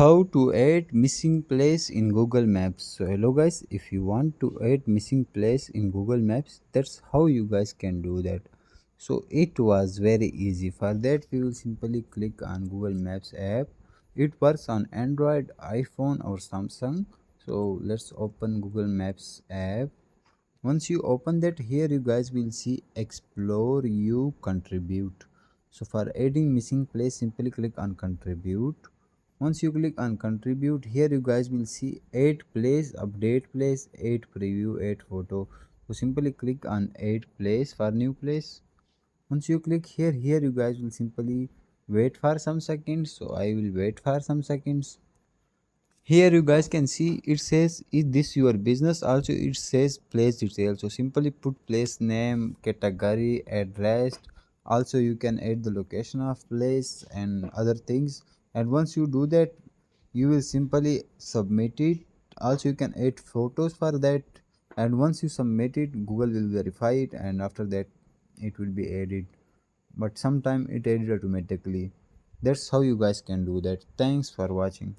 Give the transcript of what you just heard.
How to add missing place in Google Maps. So hello guys, if you want to add missing place in Google Maps, that's how you guys can do that. So it was very easy. For that we will simply click on Google Maps app. It works on Android, iPhone or Samsung. So let's open Google Maps app. Once you open that, here you guys will see explore you contribute. So for adding missing place, simply click on contribute. Once you click on contribute, here you guys will see add place, update place, add preview, add photo. So simply click on add place for new place. Once you click here you guys will simply wait for some seconds. So I will wait for some seconds. Here you guys can see it says is this your business, also it says place details. So simply put place name, category, address. Also you can add the location of place and other things, and once you do that you will simply submit it. Also you can add photos for that, and once you submit it Google will verify it, and after that it will be added, but sometime it added automatically. That's how you guys can do that. Thanks for watching.